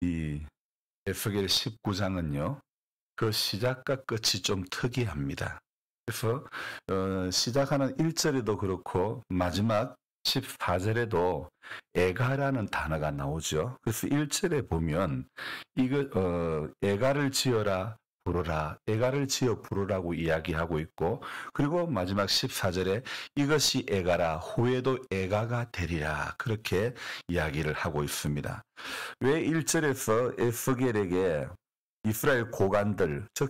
이 에스겔 19장은요. 그 시작과 끝이 좀 특이합니다. 그래서 시작하는 1절에도 그렇고 마지막 14절에도 애가라는 단어가 나오죠. 그래서 1절에 보면 이거 애가를 지어라 부르라, 애가를 지어 부르라고 이야기하고 있고, 그리고 마지막 14절에 이것이 애가라 후에도 애가가 되리라, 그렇게 이야기를 하고 있습니다. 왜 1절에서 에스겔에게 이스라엘 고관들, 즉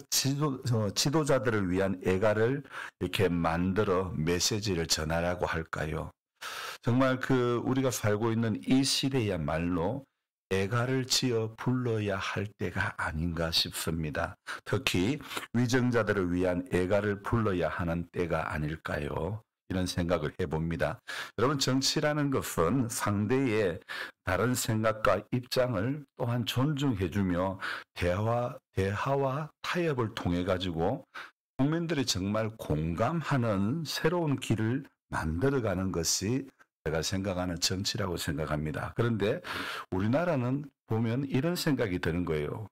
지도자들을 위한 애가를 이렇게 만들어 메시지를 전하라고 할까요? 정말 우리가 살고 있는 이 시대야말로 애가를 지어 불러야 할 때가 아닌가 싶습니다. 특히 위정자들을 위한 애가를 불러야 하는 때가 아닐까요? 이런 생각을 해봅니다. 여러분, 정치라는 것은 상대의 다른 생각과 입장을 또한 존중해주며 대화와 타협을 통해 가지고 국민들이 정말 공감하는 새로운 길을 만들어가는 것이 제가 생각하는 정치라고 생각합니다. 그런데 우리나라는 보면 이런 생각이 드는 거예요.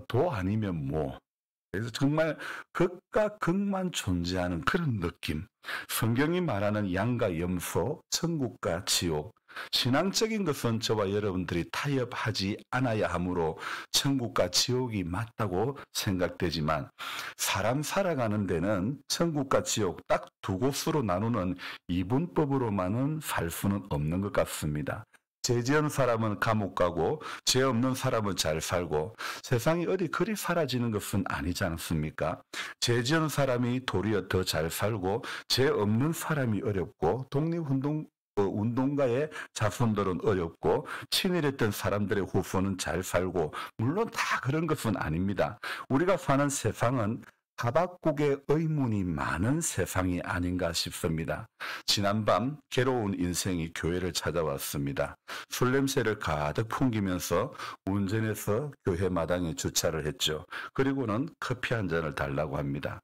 도 아니면 뭐. 그래서 정말 극과 극만 존재하는 그런 느낌. 성경이 말하는 양과 염소, 천국과 지옥. 신앙적인 것은 저와 여러분들이 타협하지 않아야 하므로 천국과 지옥이 맞다고 생각되지만, 사람 살아가는 데는 천국과 지옥 딱 두 곳으로 나누는 이분법으로만은 살 수는 없는 것 같습니다. 죄 지은 사람은 감옥 가고 죄 없는 사람은 잘 살고, 세상이 어디 그리 사라지는 것은 아니지 않습니까? 죄 지은 사람이 도리어 더 잘 살고 죄 없는 사람이 어렵고, 운동가의 자손들은 어렵고, 친일했던 사람들의 후손은 잘 살고, 물론 다 그런 것은 아닙니다. 우리가 사는 세상은 하박국의 의문이 많은 세상이 아닌가 싶습니다. 지난밤 괴로운 인생이 교회를 찾아왔습니다. 술 냄새를 가득 풍기면서 운전해서 교회 마당에 주차를 했죠. 그리고는 커피 한 잔을 달라고 합니다.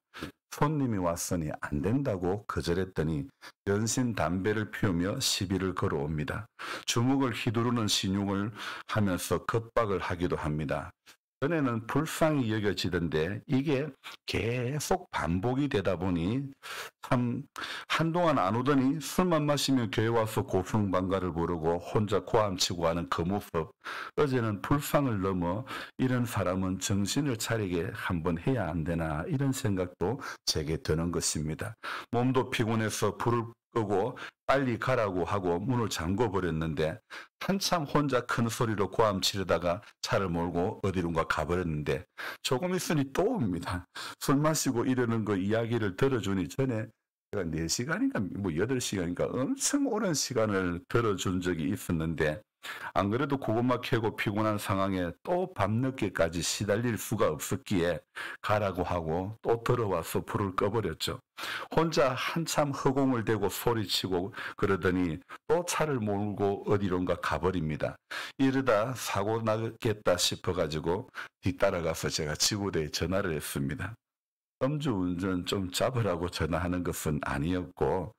손님이 왔으니 안 된다고 거절했더니 연신 담배를 피우며 시비를 걸어옵니다. 주먹을 휘두르는 신용을 하면서 겁박을 하기도 합니다. 전에는 불쌍히 여겨지던데 이게 계속 반복이 되다 보니 참 한동안 안 오더니 술만 마시며 교회 와서 고풍방가를 부르고 혼자 고함치고 하는 그 모습. 어제는 불쌍을 넘어 이런 사람은 정신을 차리게 한번 해야 안 되나, 이런 생각도 제게 드는 것입니다. 몸도 피곤해서 불을 끄고 빨리 가라고 하고 문을 잠궈 버렸는데, 한참 혼자 큰 소리로 고함 치르다가 차를 몰고 어디론가 가버렸는데, 조금 있으니 또 옵니다. 술 마시고 이러는 거 이야기를 들어주니 전에 제가 4시간인가 뭐 8시간인가 엄청 오랜 시간을 들어준 적이 있었는데, 안 그래도 고구마 캐고 피곤한 상황에 또 밤늦게까지 시달릴 수가 없었기에 가라고 하고 또 들어와서 불을 꺼버렸죠. 혼자 한참 허공을 대고 소리치고 그러더니 또 차를 몰고 어디론가 가버립니다. 이러다 사고 나겠다 싶어가지고 뒤따라가서 제가 지구대에 전화를 했습니다. 음주운전 좀 잡으라고 전화하는 것은 아니었고,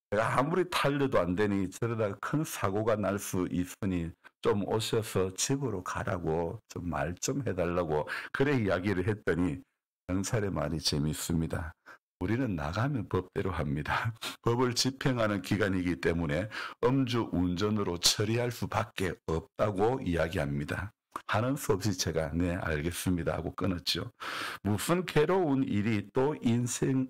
내가 아무리 달려도 안 되니 저러다가 큰 사고가 날 수 있으니 좀 오셔서 집으로 가라고 좀 말 좀 해달라고 그래 이야기를 했더니, 경찰의 말이 재밌습니다. 우리는 나가면 법대로 합니다. 법을 집행하는 기관이기 때문에 음주운전으로 처리할 수밖에 없다고 이야기합니다. 하는 수 없이 제가 네 알겠습니다 하고 끊었죠. 무슨 괴로운 일이 또 이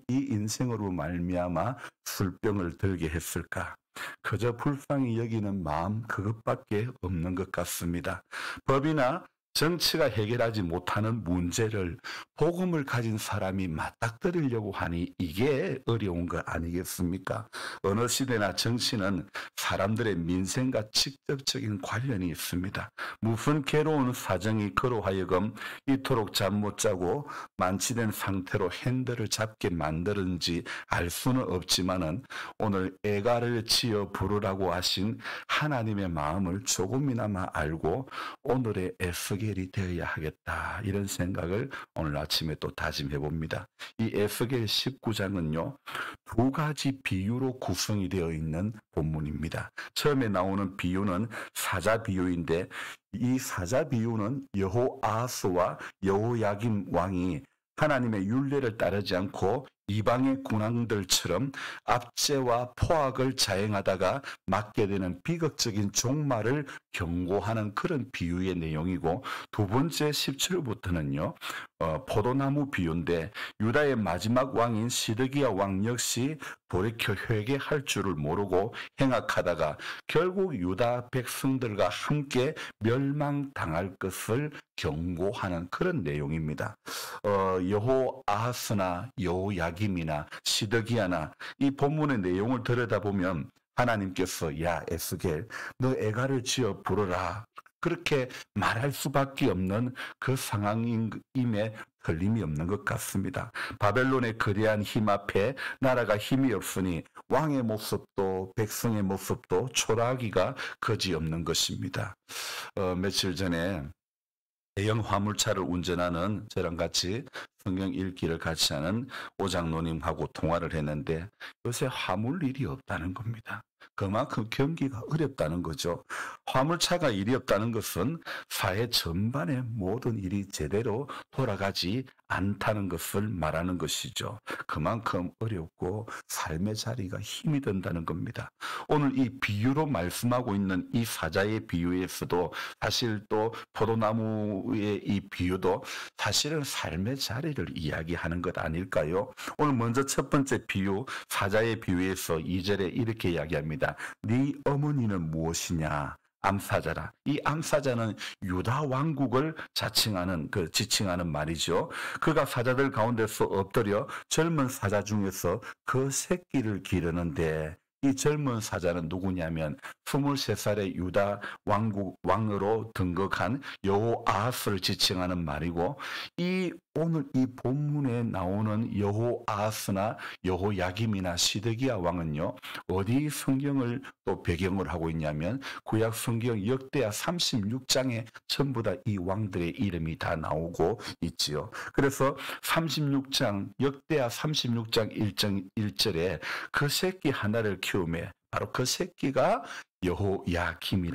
인생으로 말미암아 술병을 들게 했을까? 그저 불쌍히 여기는 마음 그것밖에 없는 것 같습니다. 법이나 정치가 해결하지 못하는 문제를 복음을 가진 사람이 맞닥뜨리려고 하니 이게 어려운 거 아니겠습니까? 어느 시대나 정치는 사람들의 민생과 직접적인 관련이 있습니다. 무슨 괴로운 사정이 그로 하여금 이토록 잠 못 자고 만취된 상태로 핸들을 잡게 만드는지 알 수는 없지만은, 오늘 애가를 지어 부르라고 하신 하나님의 마음을 조금이나마 알고 오늘의 에스겔 에스겔이 되어야 하겠다, 이런 생각을 오늘 아침에 또 다짐해 봅니다. 이 에스겔 19장은요 두 가지 비유로 구성이 되어 있는 본문입니다. 처음에 나오는 비유는 사자 비유인데, 이 사자 비유는 여호아하스와 여호야김 왕이 하나님의 율례를 따르지 않고 이방의 군왕들처럼 압제와 포악을 자행하다가 맞게 되는 비극적인 종말을 경고하는 그런 비유의 내용이고, 두 번째 17절부터는요 포도나무 비유인데, 유다의 마지막 왕인 시드기야 왕 역시 돌이켜 회개할 줄을 모르고 행악하다가 결국 유다 백성들과 함께 멸망당할 것을 경고하는 그런 내용입니다. 여호아하스나 여호야김이나 시드기야나 이 본문의 내용을 들여다보면 하나님께서 야 에스겔 너 애가를 지어 부르라, 그렇게 말할 수밖에 없는 그 상황임에 틀림이 없는 것 같습니다. 바벨론의 거대한 힘 앞에 나라가 힘이 없으니 왕의 모습도 백성의 모습도 초라하기가 거지없는 것입니다. 며칠 전에 대형 화물차를 운전하는 저랑 같이 성경 읽기를 같이 하는 오장로님하고 통화를 했는데, 요새 화물 일이 없다는 겁니다. 그만큼 경기가 어렵다는 거죠. 화물차가 일이 없다는 것은 사회 전반의 모든 일이 제대로 돌아가지 않다는 것을 말하는 것이죠. 그만큼 어렵고 삶의 자리가 힘이 든다는 겁니다. 오늘 이 비유로 말씀하고 있는 이 사자의 비유에서도 사실 또 포도나무의 이 비유도 사실은 삶의 자리를 이야기하는 것 아닐까요? 오늘 먼저 첫 번째 비유, 사자의 비유에서 2절에 이렇게 이야기합니다. 네 어머니는 무엇이냐? 암사자라. 이 암사자는 유다 왕국을 지칭하는 말이죠. 그가 사자들 가운데서 엎드려 젊은 사자 중에서 그 새끼를 기르는데, 이 젊은 사자는 누구냐면 23살의 유다 왕으로 등극한 여호아하스를 지칭하는 말이고, 오늘 이 본문에 나오는 여호아하스나 여호야김이나 시드기야 왕은요 어디 성경을 또 배경을 하고 있냐면 구약 성경 역대하 36장에 전부 다 이 왕들의 이름이 다 나오고 있지요. 그래서 36장 역대하 36장 1절에 그 새끼 하나를 키우매, 바로 그 새끼가 여호야김을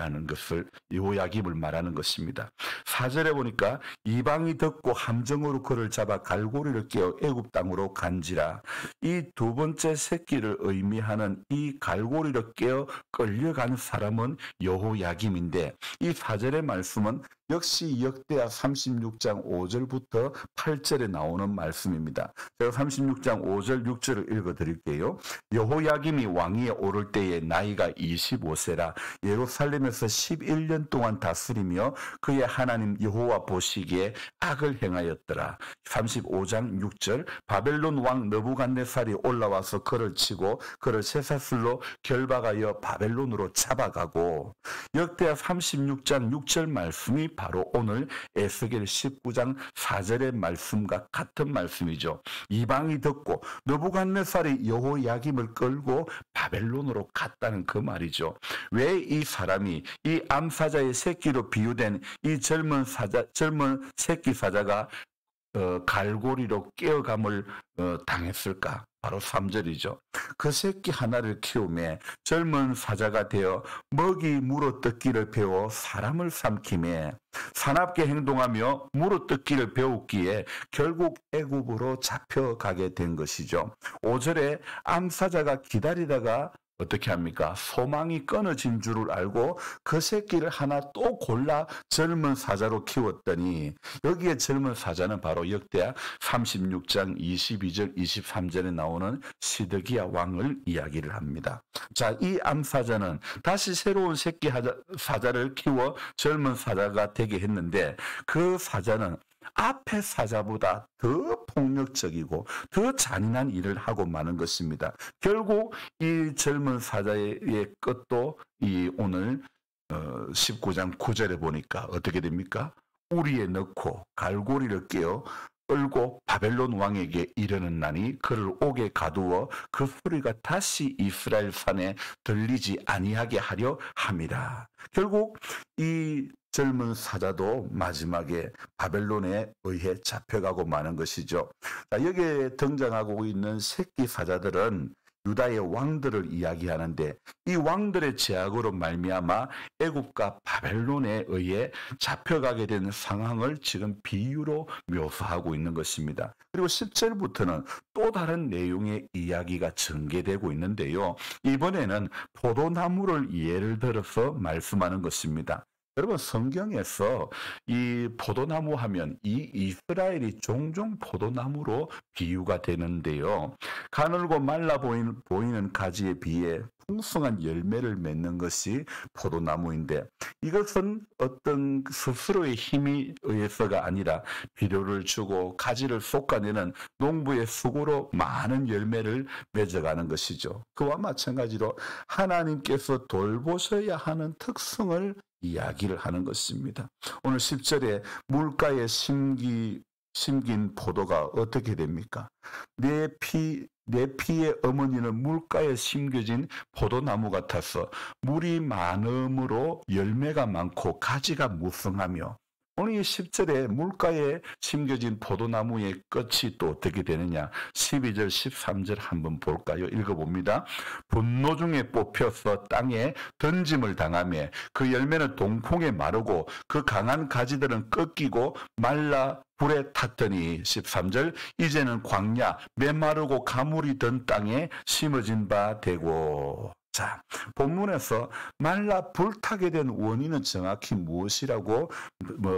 말하는 것입니다. 4절에 보니까 이방이 듣고 함정으로 그를 잡아 갈고리를 깨어 애굽 땅으로 간지라. 이 두 번째 새끼를 의미하는 이 갈고리를 깨어 끌려간 사람은 여호야김인데, 이 4절의 말씀은 역시 역대하 36장 5절부터 8절에 나오는 말씀입니다. 제가 36장 5절 6절을 읽어드릴게요. 여호야김이 왕위에 오를 때에 나이가 25세라 예루살렘에서 11년 동안 다스리며 그의 하나님 여호와 보시기에 악을 행하였더라. 35장 6절 바벨론 왕 느부갓네살이 올라와서 그를 치고 그를 쇠사슬로 결박하여 바벨론으로 잡아가고, 역대하 36장 6절 말씀이 바로 오늘 에스겔 19장 4절의 말씀과 같은 말씀이죠. 이방이 듣고 느부갓네살이 여호야김을 끌고 바벨론으로 갔다는 그 말이죠. 왜 이 사람이 이 암사자의 새끼로 비유된 이 젊은 새끼 사자가 갈고리로 깨어감을 당했을까? 바로 3절이죠. 그 새끼 하나를 키우매 젊은 사자가 되어 먹이 물어뜯기를 배워 사람을 삼키매 사납게 행동하며 물어뜯기를 배웠기에 결국 애굽으로 잡혀가게 된 것이죠. 5절에 암사자가 기다리다가 어떻게 합니까? 소망이 끊어진 줄을 알고 그 새끼를 하나 또 골라 젊은 사자로 키웠더니, 여기에 젊은 사자는 바로 역대하 36장 22절 23절에 나오는 시드기야 왕을 이야기를 합니다. 자, 이 암사자는 다시 새로운 새끼 사자를 키워 젊은 사자가 되게 했는데, 그 사자는 앞의 사자보다 더 폭력적이고 더 잔인한 일을 하고 마는 것입니다. 결국 이 젊은 사자의 끝도 이 오늘 19장 9절에 보니까 어떻게 됩니까? 우리에 넣고 갈고리를 깨어 끌고 바벨론 왕에게 이르는 나니 그를 옥에 가두어 그 소리가 다시 이스라엘 산에 들리지 아니하게 하려 함이라. 결국 이 젊은 사자도 마지막에 바벨론에 의해 잡혀가고 마는 것이죠. 자, 여기에 등장하고 있는 새끼 사자들은 유다의 왕들을 이야기하는데 이 왕들의 제약으로 말미암아 애굽과 바벨론에 의해 잡혀가게 된 상황을 지금 비유로 묘사하고 있는 것입니다. 그리고 10절부터는 또 다른 내용의 이야기가 전개되고 있는데요. 이번에는 포도나무를 예를 들어서 말씀하는 것입니다. 여러분, 성경에서 이 포도나무 하면 이 이스라엘이 종종 포도나무로 비유가 되는데요. 가늘고 말라 보이는 가지에 비해 풍성한 열매를 맺는 것이 포도나무인데, 이것은 어떤 스스로의 힘에 의해서가 아니라 비료를 주고 가지를 솎아내는 농부의 수고로 많은 열매를 맺어가는 것이죠. 그와 마찬가지로 하나님께서 돌보셔야 하는 특성을 이야기를 하는 것입니다. 오늘 10절에 물가에 심긴 포도가 어떻게 됩니까? 내 피의 어머니는 물가에 심겨진 포도나무 같아서 물이 많음으로 열매가 많고 가지가 무성하며, 오늘 이 10절에 물가에 심겨진 포도나무의 끝이 또 어떻게 되느냐? 12절, 13절 한번 볼까요? 읽어봅니다. 분노 중에 뽑혀서 땅에 던짐을 당하며 그 열매는 동풍에 마르고 그 강한 가지들은 꺾이고 말라 불에 탔더니 13절 이제는 광야 메마르고 가물이 든 땅에 심어진 바 되고. 자, 본문에서 말라 불타게 된 원인은 정확히 무엇이라고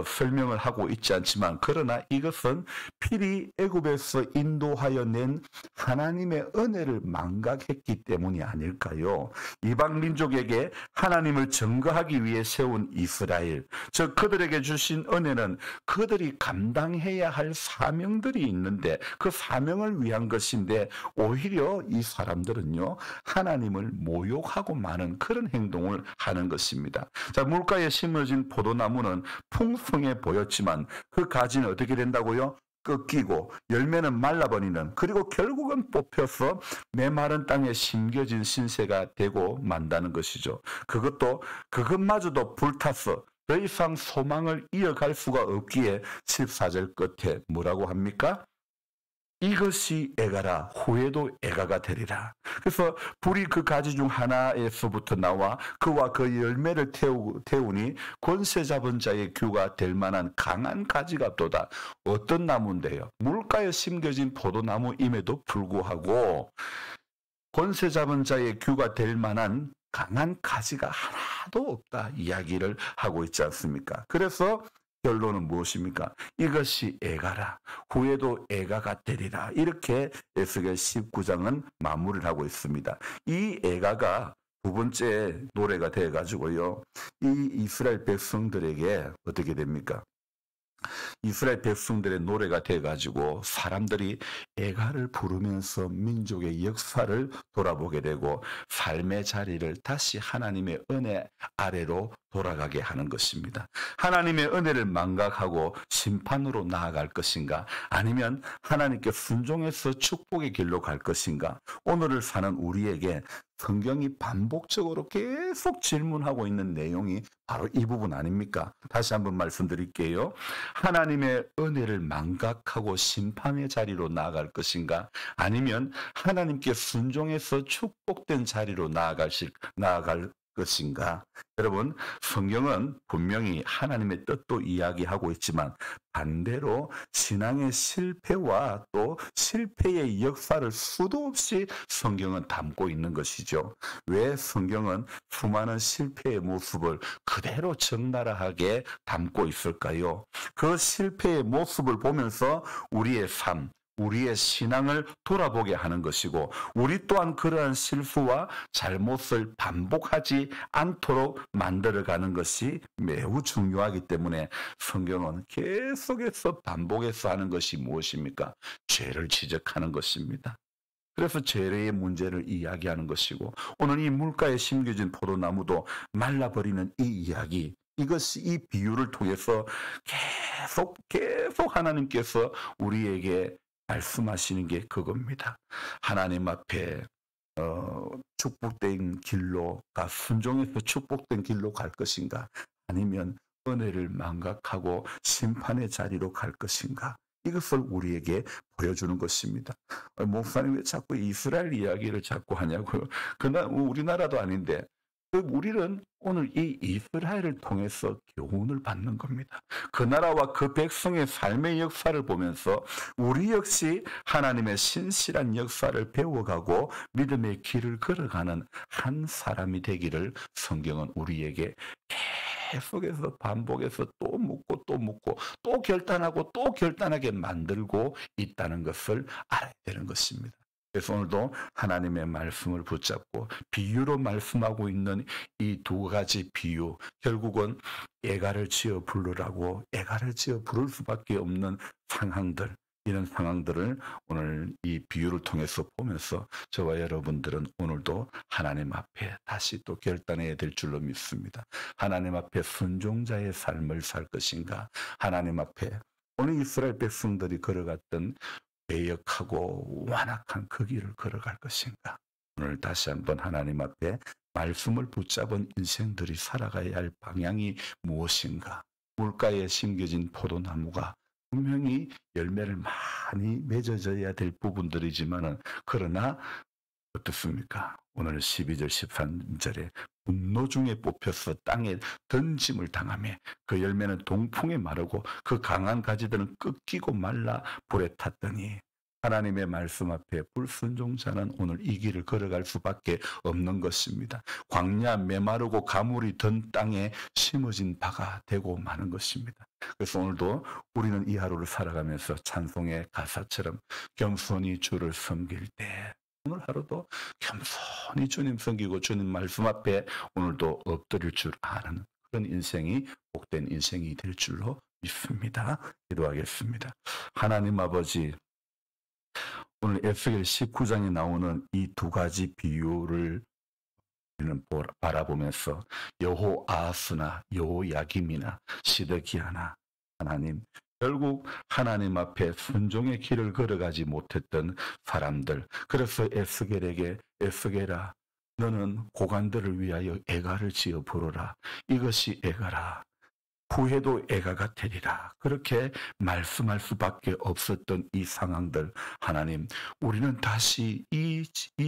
설명을 하고 있지 않지만, 그러나 이것은 필히 애굽에서 인도하여 낸 하나님의 은혜를 망각했기 때문이 아닐까요? 이방 민족에게 하나님을 증거하기 위해 세운 이스라엘, 즉 그들에게 주신 은혜는 그들이 감당해야 할 사명들이 있는데 그 사명을 위한 것인데, 오히려 이 사람들은요 하나님을 모욕하고 마는 그런 행동을 하는 것입니다. 자, 물가에 심어진 포도나무는 풍성해 보였지만 그 가지는 어떻게 된다고요? 꺾이고 열매는 말라버리는, 그리고 결국은 뽑혀서 메마른 땅에 심겨진 신세가 되고 만다는 것이죠. 그것마저도 불타서 더 이상 소망을 이어갈 수가 없기에 14절 끝에 뭐라고 합니까? 이것이 애가라, 후에도 애가가 되리라. 그래서 불이 그 가지 중 하나에서부터 나와 그와 그 열매를 태우니 권세 잡은 자의 규가 될 만한 강한 가지가 또다. 어떤 나무인데요? 물가에 심겨진 포도나무임에도 불구하고 권세 잡은 자의 규가 될 만한 강한 가지가 하나도 없다 이야기를 하고 있지 않습니까? 그래서 결론은 무엇입니까? 이것이 애가라, 후에도 애가가 되리라. 이렇게 에스겔 19장은 마무리를 하고 있습니다. 이 애가가 두 번째 노래가 돼가지고요, 이 이스라엘 백성들에게 어떻게 됩니까? 이스라엘 백성들의 노래가 돼가지고 사람들이 애가를 부르면서 민족의 역사를 돌아보게 되고 삶의 자리를 다시 하나님의 은혜 아래로 돌아가게 하는 것입니다. 하나님의 은혜를 망각하고 심판으로 나아갈 것인가, 아니면 하나님께 순종해서 축복의 길로 갈 것인가, 오늘을 사는 우리에게 성경이 반복적으로 계속 질문하고 있는 내용이 바로 이 부분 아닙니까? 다시 한번 말씀드릴게요. 하나님의 은혜를 망각하고 심판의 자리로 나아갈 것인가, 아니면 하나님께 순종해서 축복된 자리로 나아갈 것인가? 여러분, 성경은 분명히 하나님의 뜻도 이야기하고 있지만 반대로 신앙의 실패와 또 실패의 역사를 수도 없이 성경은 담고 있는 것이죠. 왜 성경은 수많은 실패의 모습을 그대로 적나라하게 담고 있을까요? 그 실패의 모습을 보면서 우리의 삶, 우리의 신앙을 돌아보게 하는 것이고, 우리 또한 그러한 실수와 잘못을 반복하지 않도록 만들어가는 것이 매우 중요하기 때문에 성경은 계속해서 반복해서 하는 것이 무엇입니까? 죄를 지적하는 것입니다. 그래서 죄의 문제를 이야기하는 것이고, 오늘 이 물가에 심겨진 포도나무도 말라버리는 이 이야기, 이것이 이 비유를 통해서 계속 하나님께서 우리에게 말씀하시는 게 그겁니다. 하나님 앞에 축복된 길로, 순종해서 축복된 길로 갈 것인가, 아니면 은혜를 망각하고 심판의 자리로 갈 것인가? 이것을 우리에게 보여주는 것입니다. 목사님 왜 자꾸 이스라엘 이야기를 자꾸 하냐고요? 그날 우리나라도 아닌데 우리는 오늘 이 이스라엘을 통해서 교훈을 받는 겁니다. 그 나라와 그 백성의 삶의 역사를 보면서 우리 역시 하나님의 신실한 역사를 배워가고 믿음의 길을 걸어가는 한 사람이 되기를 성경은 우리에게 계속해서 반복해서 또 묻고 또 묻고 또 결단하고 또 결단하게 만들고 있다는 것을 알아야 되는 것입니다. 그래서 오늘도 하나님의 말씀을 붙잡고 비유로 말씀하고 있는 이 두 가지 비유, 결국은 애가를 지어 부르라고 애가를 지어 부를 수밖에 없는 상황들, 이런 상황들을 오늘 이 비유를 통해서 보면서 저와 여러분들은 오늘도 하나님 앞에 다시 또 결단해야 될 줄로 믿습니다. 하나님 앞에 순종자의 삶을 살 것인가? 하나님 앞에 오늘 이스라엘 백성들이 걸어갔던 배역하고 완악한 그 길을 걸어갈 것인가? 오늘 다시 한번 하나님 앞에 말씀을 붙잡은 인생들이 살아가야 할 방향이 무엇인가? 물가에 심겨진 포도나무가 분명히 열매를 많이 맺어져야 될 부분들이지만은 그러나 어떻습니까? 오늘 12절 13절에 분노 중에 뽑혀서 땅에 던짐을 당하며 그 열매는 동풍에 마르고 그 강한 가지들은 꺾이고 말라 불에 탔더니 하나님의 말씀 앞에 불순종자는 오늘 이 길을 걸어갈 수밖에 없는 것입니다. 광야 메마르고 가물이 든 땅에 심어진 바가 되고 마는 것입니다. 그래서 오늘도 우리는 이 하루를 살아가면서 찬송의 가사처럼 겸손히 주를 섬길 때 오늘 하루도 겸손히 주님 섬기고 주님 말씀 앞에 오늘도 엎드릴 줄 아는 그런 인생이 복된 인생이 될 줄로 믿습니다. 기도하겠습니다. 하나님 아버지, 오늘 에스겔 19장에 나오는 이 두 가지 비유를 우리는 바라보면서 여호아하스나 여호야김이나 시드기야나 하나님, 결국 하나님 앞에 순종의 길을 걸어가지 못했던 사람들, 그래서 에스겔에게 에스겔아 너는 고관들을 위하여 애가를 지어 부르라. 이것이 애가라. 후에도 애가가 되리라. 그렇게 말씀할 수밖에 없었던 이 상황들, 하나님, 우리는 다시 이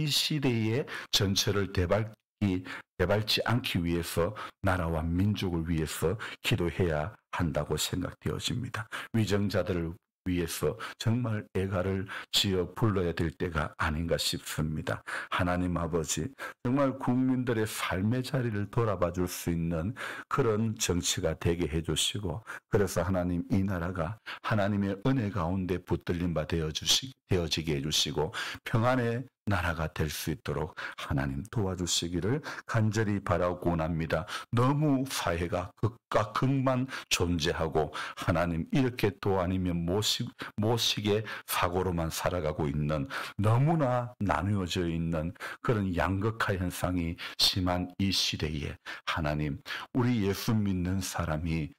시대의 전철을 대밟지 않기 위해서 나라와 민족을 위해서 기도해야 한다고 생각되어집니다. 위정자들을 위해서 정말 애가를 지어 불러야 될 때가 아닌가 싶습니다. 하나님 아버지, 정말 국민들의 삶의 자리를 돌아봐 줄 수 있는 그런 정치가 되게 해주시고, 그래서 하나님 이 나라가 하나님의 은혜 가운데 붙들림 바 되어지게 해주시고 평안의 나라가 될 수 있도록 하나님 도와주시기를 간절히 바라고 원합니다. 너무 사회가 극과 극만 존재하고 하나님 이렇게 또 아니면 모식의 사고로만 살아가고 있는, 너무나 나누어져 있는 그런 양극화 현상이 심한 이 시대에 하나님, 우리 예수 믿는 사람의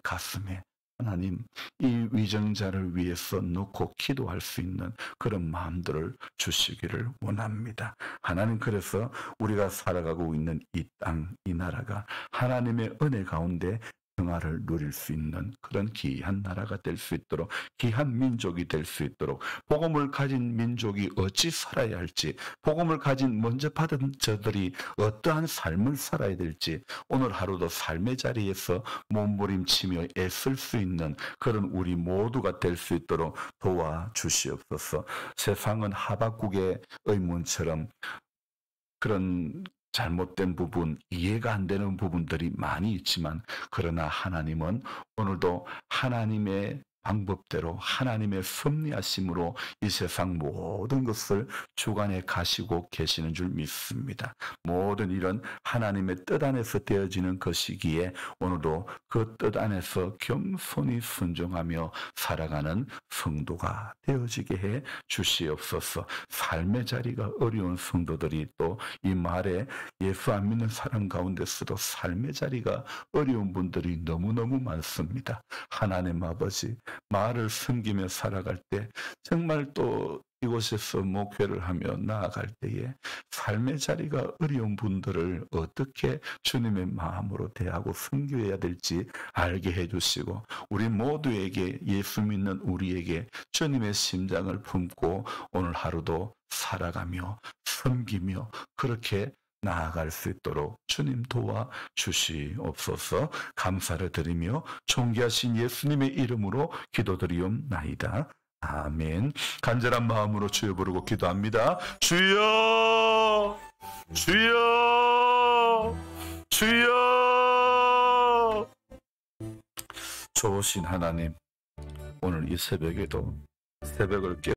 가슴에 하나님 이 위정자를 위해서 놓고 기도할 수 있는 그런 마음들을 주시기를 원합니다. 하나님, 그래서 우리가 살아가고 있는 이 땅, 이 나라가 하나님의 은혜 가운데 평화를 누릴 수 있는 그런 귀한 나라가 될 수 있도록, 귀한 민족이 될 수 있도록, 복음을 가진 민족이 어찌 살아야 할지, 복음을 가진 먼저 받은 저들이 어떠한 삶을 살아야 될지 오늘 하루도 삶의 자리에서 몸부림치며 애쓸 수 있는 그런 우리 모두가 될 수 있도록 도와주시옵소서. 세상은 하박국의 의문처럼 그런 잘못된 부분, 이해가 안 되는 부분들이 많이 있지만 그러나 하나님은 오늘도 하나님의 방법대로 하나님의 섭리하심으로 이 세상 모든 것을 주관해 가시고 계시는 줄 믿습니다. 모든 일은 하나님의 뜻 안에서 되어지는 것이기에 오늘도 그 뜻 안에서 겸손히 순종하며 살아가는 성도가 되어지게 해 주시옵소서. 삶의 자리가 어려운 성도들이 또 이 말에 예수 안 믿는 사람 가운데서도 삶의 자리가 어려운 분들이 너무너무 많습니다. 하나님 아버지, 말을 숨기며 살아갈 때 정말 또 이곳에서 목회를 하며 나아갈 때에 삶의 자리가 어려운 분들을 어떻게 주님의 마음으로 대하고 섬겨야 될지 알게 해주시고, 우리 모두에게, 예수 믿는 우리에게 주님의 심장을 품고 오늘 하루도 살아가며 섬기며 그렇게 나아갈 수 있도록 주님 도와 주시옵소서. 감사를 드리며 존귀하신 예수님의 이름으로 기도드리옵나이다. 아멘. 간절한 마음으로 주여 부르고 기도합니다. 주여, 주여, 주여. 좋으신 하나님, 오늘 이 새벽에도 새벽을 깨